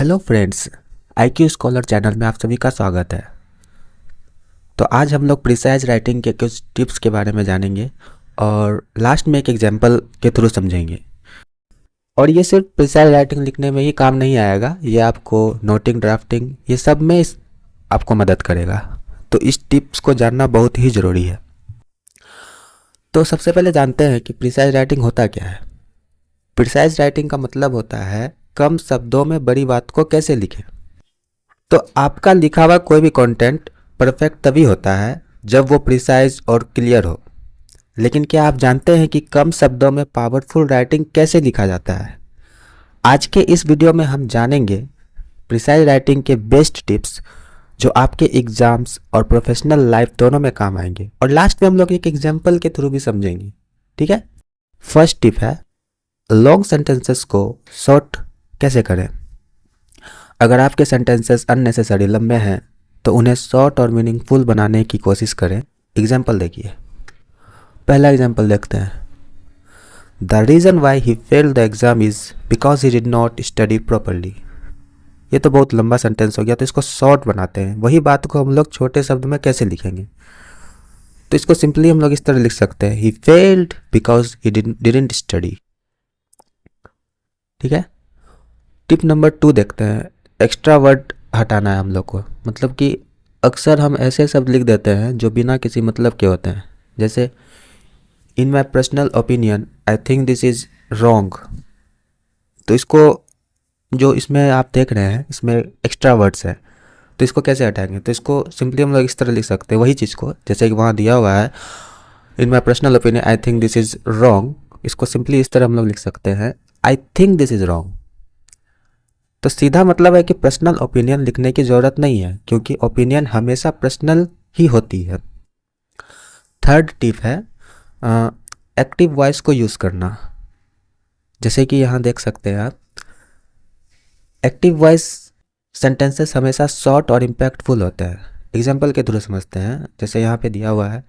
Hello friends, IQ scholar channel में आप सभी का स्वागत है। तो आज हम लोग प्रिसाइज राइटिंग के कुछ टिप्स के बारे में जानेंगे और लास्ट में एक एग्जांपल के थ्रू समझेंगे। और ये सिर्फ प्रिसाइज राइटिंग लिखने में ही काम नहीं आएगा, ये आपको नोटिंग, ड्राफ्टिंग, ये सब में आपको मदद करेगा। तो इस टिप्स को जानना बहुत ही ज़रूरी है। तो सबसे पहले जानते हैं कि प्रिसाइज राइटिंग होता क्या है। प्रिसाइज राइटिंग का मतलब होता है कम शब्दों में बड़ी बात को कैसे लिखें। तो आपका लिखा हुआ कोई भी कंटेंट परफेक्ट तभी होता है जब वो प्रिसाइज और क्लियर हो। लेकिन क्या आप जानते हैं कि कम शब्दों में पावरफुल राइटिंग कैसे लिखा जाता है? आज के इस वीडियो में हम जानेंगे प्रिसाइज राइटिंग के बेस्ट टिप्स जो आपके एग्जाम्स और प्रोफेशनल लाइफ दोनों में काम आएंगे। और लास्ट में हम लोग एक एग्जाम्पल के थ्रू भी समझेंगे। ठीक है। फर्स्ट टिप है लॉन्ग सेंटेंसेस को शॉर्ट कैसे करें। अगर आपके सेंटेंसेस अननेसेसरी लंबे हैं तो उन्हें शॉर्ट और मीनिंगफुल बनाने की कोशिश करें। एग्जाम्पल देखिए। पहला एग्जाम्पल देखते हैं। The reason why he failed the exam is because he did not study properly. ये तो बहुत लंबा सेंटेंस हो गया, तो इसको शॉर्ट बनाते हैं। वही बात को हम लोग छोटे शब्द में कैसे लिखेंगे, तो इसको सिंपली हम लोग इस तरह लिख सकते हैं, he failed because he didn't study. ठीक है। टिप नंबर 2 देखते हैं। एक्स्ट्रा वर्ड हटाना है हम लोग को। मतलब कि अक्सर हम ऐसे शब्द लिख देते हैं जो बिना किसी मतलब के होते हैं। जैसे in my personal opinion I think this is wrong. तो इसको जो इसमें आप देख रहे हैं इसमें एक्स्ट्रा वर्ड्स है, तो इसको कैसे हटाएंगे? तो इसको सिंपली हम लोग इस तरह लिख सकते हैं, वही चीज़ को जैसे कि वहाँ दिया हुआ है in my personal opinion I think this is wrong. इसको सिंपली इस तरह हम लोग लिख सकते हैं, I think this is wrong. तो सीधा मतलब है कि पर्सनल ओपिनियन लिखने की ज़रूरत नहीं है, क्योंकि ओपिनियन हमेशा पर्सनल ही होती है। थर्ड टिप है एक्टिव वॉइस को यूज़ करना। जैसे कि यहाँ देख सकते हैं आप, एक्टिव वॉइस सेंटेंसेस हमेशा शॉर्ट और इम्पैक्टफुल होते हैं। एग्जाम्पल के थ्रू समझते हैं। जैसे यहाँ पे दिया हुआ है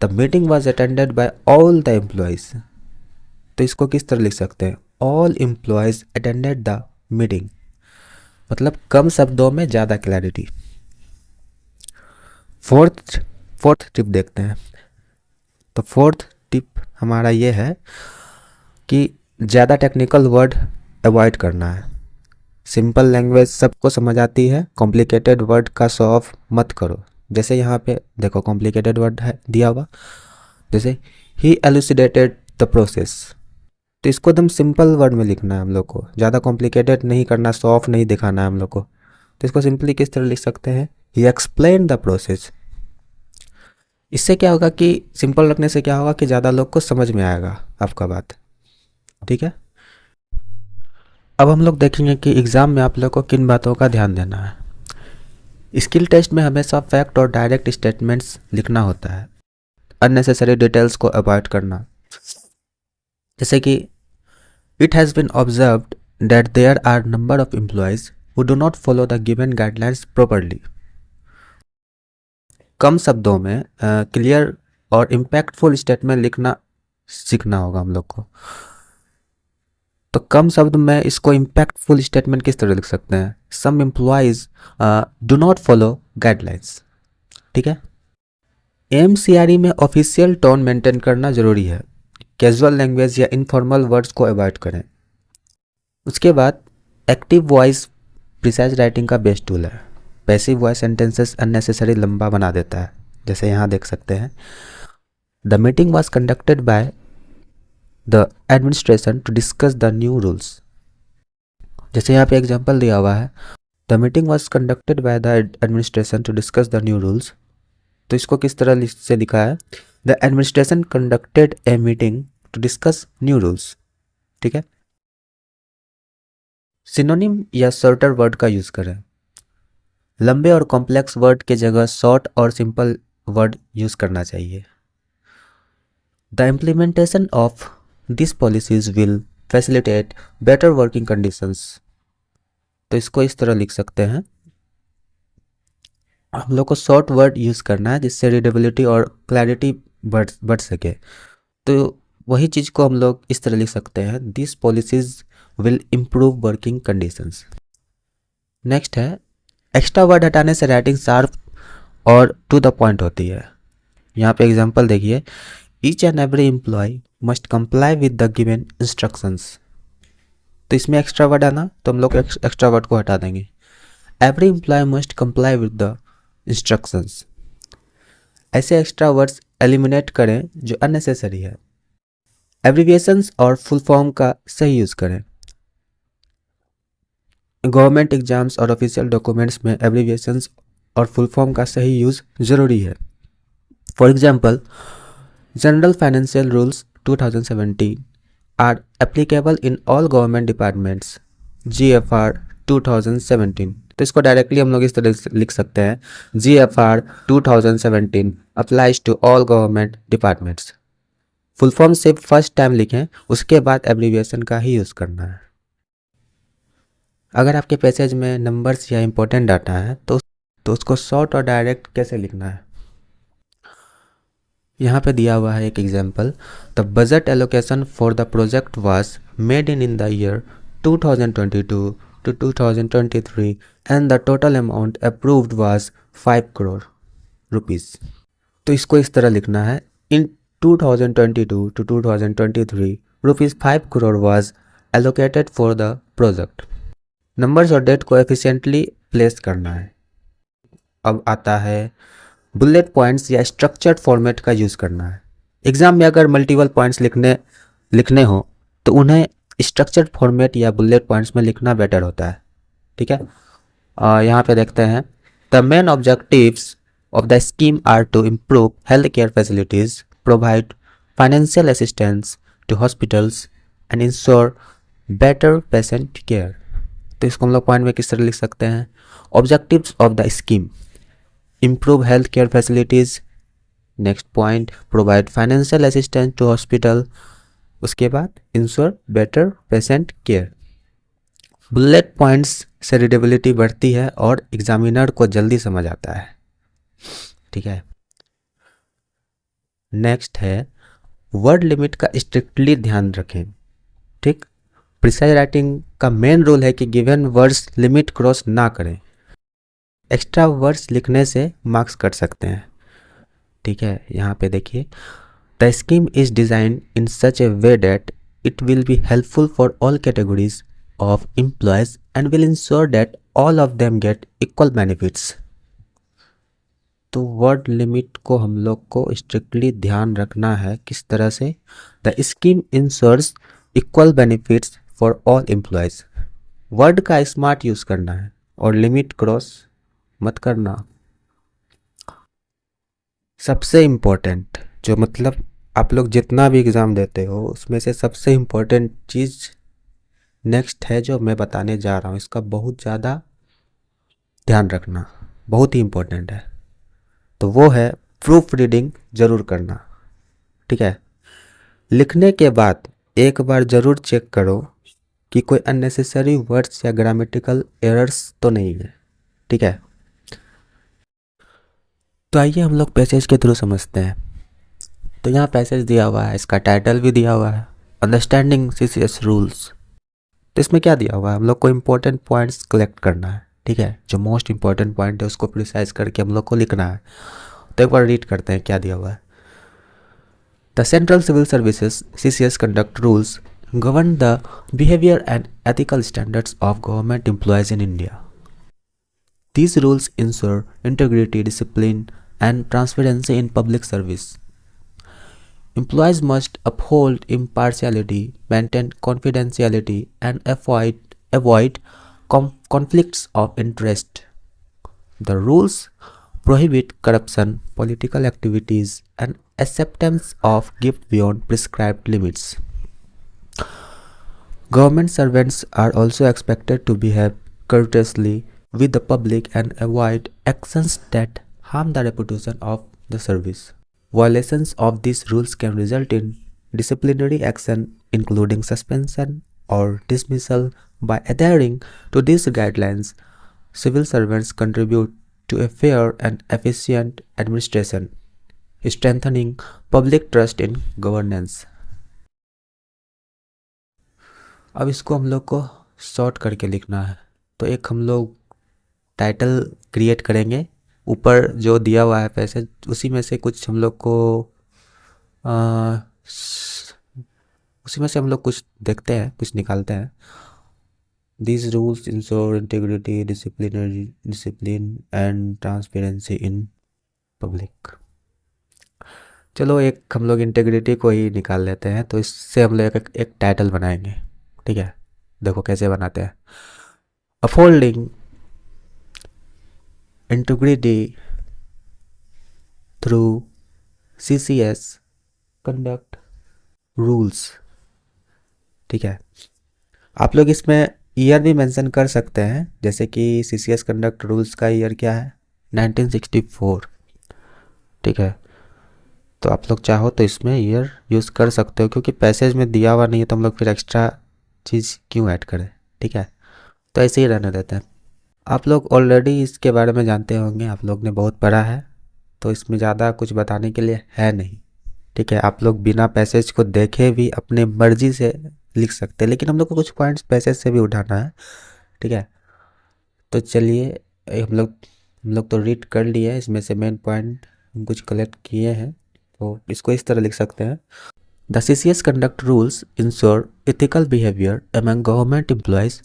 the meeting was attended by all the employees. तो इसको किस तरह लिख सकते हैं, all employees attended the meeting. मतलब कम शब्दों में ज़्यादा क्लैरिटी। फोर्थ टिप देखते हैं। तो फोर्थ टिप हमारा ये है कि ज़्यादा टेक्निकल वर्ड अवॉइड करना है। सिंपल लैंग्वेज सबको समझ आती है, कॉम्प्लिकेटेड वर्ड का शो ऑफ मत करो। जैसे यहाँ पे देखो कॉम्प्लिकेटेड वर्ड है दिया हुआ, जैसे ही एलुसिडेटेड द प्रोसेस। तो इसको एकदम सिंपल वर्ड में लिखना है हम लोग को, ज़्यादा कॉम्प्लिकेटेड नहीं करना, शो ऑफ नहीं दिखाना है हम लोग को। तो इसको सिंपली किस तरह लिख सकते हैं, ही एक्सप्लेन द प्रोसेस। इससे क्या होगा कि सिंपल रखने से क्या होगा कि ज़्यादा लोग को समझ में आएगा आपका बात। ठीक है। अब हम लोग देखेंगे कि एग्ज़ाम में आप लोग को किन बातों का ध्यान देना है। स्किल टेस्ट में हमेशा फैक्ट और डायरेक्ट स्टेटमेंट्स लिखना होता है, अननेसेसरी डिटेल्स को अवॉइड करना। जैसे कि it has been observed that there are number of employees who do not follow the given guidelines properly. कम शब्दों में क्लियर और इम्पैक्टफुल स्टेटमेंट लिखना सीखना होगा हम लोग को। तो कम शब्द में इसको इम्पैक्टफुल स्टेटमेंट किस तरह लिख सकते हैं, some employees do not follow guidelines. ठीक है। MCRE में ऑफिशियल टोन मेंटेन करना ज़रूरी है। कैजुअल लैंग्वेज या इनफॉर्मल वर्ड्स को अवॉइड करें। उसके बाद एक्टिव वॉइस प्रिसाइज राइटिंग का बेस्ट टूल है। पैसिव वॉइस सेंटेंसेस अननेसेसरी लंबा बना देता है। जैसे यहाँ देख सकते हैं, the meeting was conducted by the administration to discuss the new rules. जैसे यहाँ पे एग्जाम्पल दिया हुआ है, the meeting was conducted by the administration to discuss the new rules. तो इसको किस तरह से लिखा है, the administration conducted a meeting to discuss new rules. ठीक है। सिनोनिम या शॉर्टर वर्ड का यूज़ करें। लंबे और कॉम्प्लेक्स वर्ड के जगह शॉर्ट और सिंपल वर्ड यूज़ करना चाहिए। The implementation of this policies will facilitate better working conditions. तो इसको इस तरह लिख सकते हैं, हम लोग को शॉर्ट वर्ड यूज़ करना है जिससे रीडेबिलिटी और क्लैरिटी बढ़ सके। तो वही चीज़ को हम लोग इस तरह लिख सकते हैं, this policies will improve working conditions. Next है एक्स्ट्रा वर्ड हटाने से राइटिंग शार्प और टू द पॉइंट होती है। यहाँ पे एग्जांपल देखिए, each and every employee must comply with the given instructions. तो इसमें एक्स्ट्रा वर्ड है ना, तो हम लोग एक्स्ट्रा वर्ड को हटा देंगे। Every employee must comply with the instructions. ऐसे एक्स्ट्रा वर्ड्स एलिमिनेट करें जो अननेसेसरी है। एब्रिविएशंस और फुल फॉर्म का सही यूज़ करें। गवर्नमेंट एग्जाम्स और ऑफिशियल डॉक्यूमेंट्स में एब्रिविएशंस और फुल फॉर्म का सही यूज़ ज़रूरी है। For example, general financial rules 2017 are applicable in all government departments, GFR 2017। तो इसको डायरेक्टली हम लोग इस तरह से लिख सकते हैं, GFR 2017 applies to all government departments. Full form सिर्फ फर्स्ट टाइम लिखें, उसके बाद एब्रिविएशन का ही यूज़ करना है। अगर आपके पैसेज में नंबर्स या इंपॉर्टेंट डाटा है तो उसको शॉर्ट और डायरेक्ट कैसे लिखना है। यहाँ पे दिया हुआ है एक example, the budget allocation for the project was made in the year 2022 to 2023 and the total amount approved was 5 crore rupees। तो इसको इस तरह लिखना है, इन 2022 to 2023 rupees 5 crore was allocated for the project। Numbers और डेट को efficiently place करना है। अब आता है बुलेट पॉइंट्स या स्ट्रक्चर्ड फॉर्मेट का यूज़ करना है। एग्जाम में अगर मल्टीपल पॉइंट्स लिखने हो तो उन्हें स्ट्रक्चर्ड फॉर्मेट या बुलेट पॉइंट्स में लिखना बेटर होता है। ठीक है, यहाँ पे देखते हैं, the main objectives of the scheme are to improve health care facilities, provide financial assistance to hospitals and ensure better patient care. तो इसको हम लोग पॉइंट में किस तरह लिख सकते हैं, objectives of the scheme, improve health care facilities, next point provide financial assistance to hospital, उसके बाद ensure better patient care. Bullet points से रीडेबिलिटी बढ़ती है और एग्जामिनर को जल्दी समझ आता है। ठीक है, नेक्स्ट है वर्ड लिमिट का स्ट्रिक्टली ध्यान रखें। ठीक, प्रिसाइज राइटिंग का मेन रूल है कि गिवन वर्ड्स लिमिट क्रॉस ना करें। एक्स्ट्रा वर्ड्स लिखने से मार्क्स कट सकते हैं। ठीक है, यहाँ पे देखिए, the scheme is design in such A way that it will be helpful for all categories of employees and will ensure that all of them get equal benefits। तो वर्ड लिमिट को हम लोग को स्ट्रिक्टली ध्यान रखना है। किस तरह से, the scheme ensures equal benefits for all employees. Word का स्मार्ट यूज करना है और लिमिट क्रॉस मत करना। सबसे इम्पोर्टेंट जो मतलब आप लोग जितना भी एग्ज़ाम देते हो उसमें से सबसे इम्पोर्टेंट चीज़ नेक्स्ट है जो मैं बताने जा रहा हूँ, इसका बहुत ज़्यादा ध्यान रखना, बहुत ही इम्पोर्टेंट है। तो वो है प्रूफ रीडिंग ज़रूर करना। ठीक है, लिखने के बाद एक बार ज़रूर चेक करो कि कोई अननेसेसरी वर्ड्स या ग्रामेटिकल एरर्स तो नहीं है। ठीक है, तो आइए हम लोग पैसेज के थ्रू समझते हैं। तो यहाँ पैसेज दिया हुआ है, इसका टाइटल भी दिया हुआ है, अंडरस्टैंडिंग CCS रूल्स। तो इसमें क्या दिया हुआ है, हम लोग को इंपॉर्टेंट पॉइंट्स कलेक्ट करना है। ठीक है, जो मोस्ट इंपॉर्टेंट पॉइंट है उसको प्रिसाइज करके हम लोग को लिखना है। तो एक बार रीड करते हैं क्या दिया हुआ है। The central civil services CCS conduct rules govern the behaviour and ethical standards of government employees in India. These rules ensure integrity, discipline, and transparency in public service. Employees must uphold impartiality, maintain confidentiality, and avoid conflicts of interest. The rules prohibit corruption, political activities, and acceptance of gifts beyond prescribed limits. Government servants are also expected to behave courteously with the public and avoid actions that harm the reputation of the service. Violations of these rules can result in disciplinary action, including suspension or dismissal. By adhering to these guidelines, civil servants contribute to a fair and efficient administration, strengthening public trust in governance. अब इसको हम लोग को short करके लिखना है। तो एक हम लोग टाइटल क्रिएट करेंगे, ऊपर जो दिया हुआ है पैसे उसी में से कुछ हम लोग को उसी में से हम लोग कुछ देखते हैं, कुछ निकालते हैं। These rules ensure integrity, discipline and transparency in public। चलो एक हम लोग इंटेग्रिटी को ही निकाल लेते हैं, तो इससे हम लोग एक टाइटल बनाएंगे। ठीक है, देखो कैसे बनाते हैं। Upholding integrity through CCS conduct rules. ठीक है, आप लोग इसमें ईयर भी मेंशन कर सकते हैं, जैसे कि CCS कंडक्ट रूल्स का ईयर क्या है, 1964। ठीक है, तो आप लोग चाहो तो इसमें ईयर यूज़ कर सकते हो, क्योंकि पैसेज में दिया हुआ नहीं है तो हम लोग फिर एक्स्ट्रा चीज़ क्यों ऐड करें। ठीक है, तो ऐसे ही रहने देते हैं। आप लोग ऑलरेडी इसके बारे में जानते होंगे, आप लोग ने बहुत पढ़ा है, तो इसमें ज़्यादा कुछ बताने के लिए है नहीं। ठीक है, आप लोग बिना पैसेज को देखे भी अपने मर्जी से लिख सकते हैं, लेकिन हम लोग को कुछ पॉइंट्स पैसेज से भी उठाना है। ठीक है, तो चलिए हम लोग तो रीड कर लिए हैं, इसमें से मेन पॉइंट हम कुछ कलेक्ट किए हैं, तो इसको इस तरह लिख सकते हैं। The CCS conduct rules ensure ethical behaviour among government employees,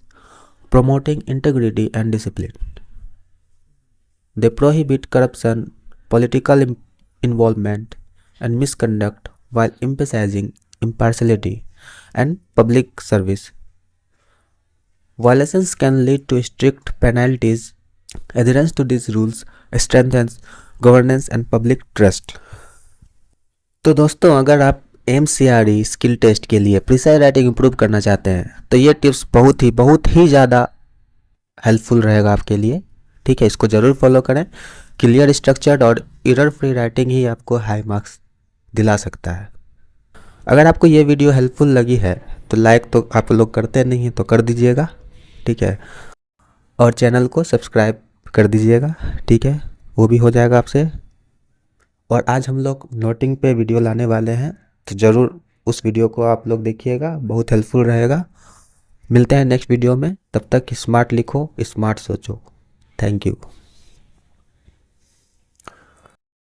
promoting integrity and discipline. They prohibit corruption, political involvement, and misconduct while emphasizing impartiality and public service. Violations can lead to strict penalties. Adherence to these rules strengthens governance and public trust. तो दोस्तों, अगर आप MCRE skill test के लिए precise writing improve करना चाहते हैं तो ये टिप्स बहुत ही ज़्यादा हेल्पफुल रहेगा आपके लिए। ठीक है, इसको ज़रूर फॉलो करें। क्लियर, स्ट्रक्चर्ड और एरर फ्री राइटिंग ही आपको हाई मार्क्स दिला सकता है। अगर आपको ये वीडियो हेल्पफुल लगी है तो लाइक तो आप लोग करते नहीं हैं, तो कर दीजिएगा। ठीक है, और चैनल को सब्सक्राइब कर दीजिएगा। ठीक है, वो भी हो जाएगा आपसे। और आज हम लोग नोटिंग पे वीडियो लाने वाले हैं, तो ज़रूर उस वीडियो को आप लोग देखिएगा, बहुत हेल्पफुल रहेगा। मिलते हैं नेक्स्ट वीडियो में, तब तक स्मार्ट लिखो, स्मार्ट सोचो। Thank you.